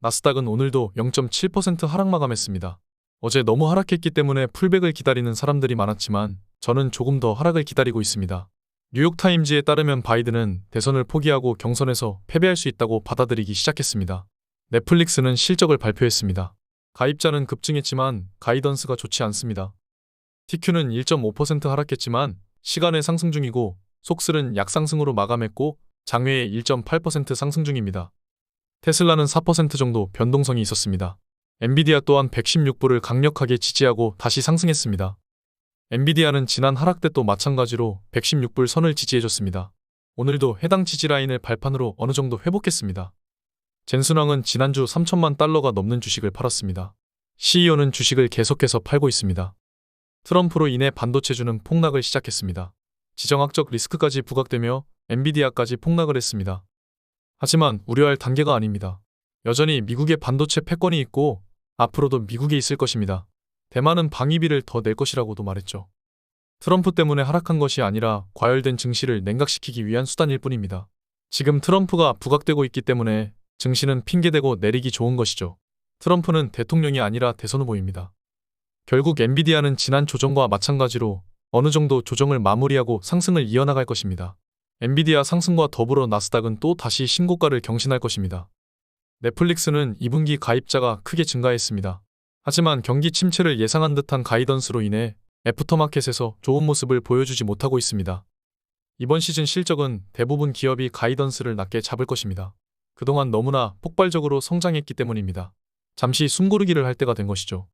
나스닥은 오늘도 0.7% 하락 마감했습니다. 어제 너무 하락했기 때문에 풀백을 기다리는 사람들이 많았지만 저는 조금 더 하락을 기다리고 있습니다. 뉴욕타임즈에 따르면 바이든은 대선을 포기하고 경선에서 패배할 수 있다고 받아들이기 시작했습니다. 넷플릭스는 실적을 발표했습니다. 가입자는 급증했지만 가이던스가 좋지 않습니다. TQ는 1.5% 하락했지만 시간의 상승 중이고 속슬은 약상승으로 마감했고 장외에 1.8% 상승 중입니다. 테슬라는 4% 정도 변동성이 있었습니다. 엔비디아 또한 116불을 강력하게 지지하고 다시 상승했습니다. 엔비디아는 지난 하락 때 또 마찬가지로 116불 선을 지지해줬습니다. 오늘도 해당 지지라인을 발판으로 어느 정도 회복했습니다. 젠순왕은 지난주 3천만 달러가 넘는 주식을 팔았습니다. CEO는 주식을 계속해서 팔고 있습니다. 트럼프로 인해 반도체주는 폭락을 시작했습니다. 지정학적 리스크까지 부각되며 엔비디아까지 폭락을 했습니다. 하지만 우려할 단계가 아닙니다. 여전히 미국의 반도체 패권이 있고 앞으로도 미국에 있을 것입니다. 대만은 방위비를 더 낼 것이라고도 말했죠. 트럼프 때문에 하락한 것이 아니라 과열된 증시를 냉각시키기 위한 수단일 뿐입니다. 지금 트럼프가 부각되고 있기 때문에 증시는 핑계대고 내리기 좋은 것이죠. 트럼프는 대통령이 아니라 대선 후보입니다. 결국 엔비디아는 지난 조정과 마찬가지로 어느 정도 조정을 마무리하고 상승을 이어나갈 것입니다. 엔비디아 상승과 더불어 나스닥은 또 다시 신고가를 경신할 것입니다. 넷플릭스는 2분기 가입자가 크게 증가했습니다. 하지만 경기 침체를 예상한 듯한 가이던스로 인해 애프터마켓에서 좋은 모습을 보여주지 못하고 있습니다. 이번 시즌 실적은 대부분 기업이 가이던스를 낮게 잡을 것입니다. 그동안 너무나 폭발적으로 성장했기 때문입니다. 잠시 숨고르기를 할 때가 된 것이죠.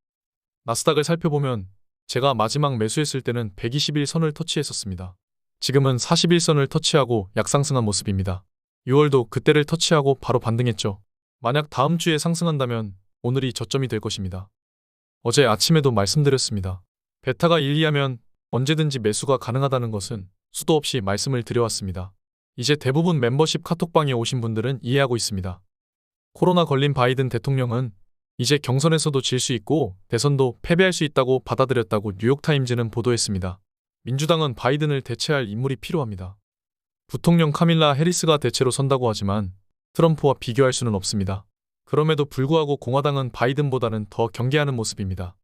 나스닥을 살펴보면 제가 마지막 매수했을 때는 121선을 터치했었습니다. 지금은 41선을 터치하고 약상승한 모습입니다. 6월도 그때를 터치하고 바로 반등했죠. 만약 다음 주에 상승한다면 오늘이 저점이 될 것입니다. 어제 아침에도 말씀드렸습니다. 베타가 1, 2하면 언제든지 매수가 가능하다는 것은 수도 없이 말씀을 드려왔습니다. 이제 대부분 멤버십 카톡방에 오신 분들은 이해하고 있습니다. 코로나 걸린 바이든 대통령은 이제 경선에서도 질 수 있고 대선도 패배할 수 있다고 받아들였다고 뉴욕타임즈는 보도했습니다. 민주당은 바이든을 대체할 인물이 필요합니다. 부통령 카밀라 해리스가 대체로 선다고 하지만 트럼프와 비교할 수는 없습니다. 그럼에도 불구하고 공화당은 바이든보다는 더 경계하는 모습입니다.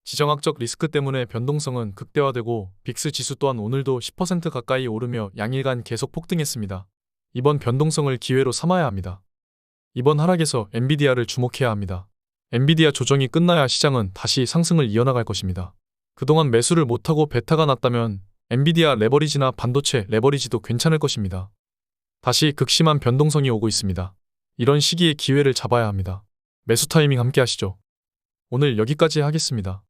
지정학적 리스크 때문에 변동성은 극대화되고 빅스 지수 또한 오늘도 10% 가까이 오르며 양일간 계속 폭등했습니다. 이번 변동성을 기회로 삼아야 합니다. 이번 하락에서 엔비디아를 주목해야 합니다. 엔비디아 조정이 끝나야 시장은 다시 상승을 이어나갈 것입니다. 그동안 매수를 못하고 베타가 났다면 엔비디아 레버리지나 반도체 레버리지도 괜찮을 것입니다. 다시 극심한 변동성이 오고 있습니다. 이런 시기에 기회를 잡아야 합니다. 매수 타이밍 함께 하시죠. 오늘 여기까지 하겠습니다.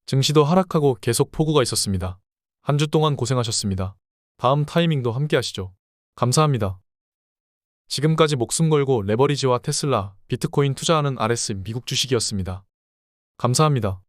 증시도 하락하고 계속 폭우가 있었습니다. 한 주 동안 고생하셨습니다. 다음 타이밍도 함께 하시죠. 감사합니다. 지금까지 목숨 걸고 레버리지와 테슬라, 비트코인 투자하는 RS 미국 주식이었습니다. 감사합니다.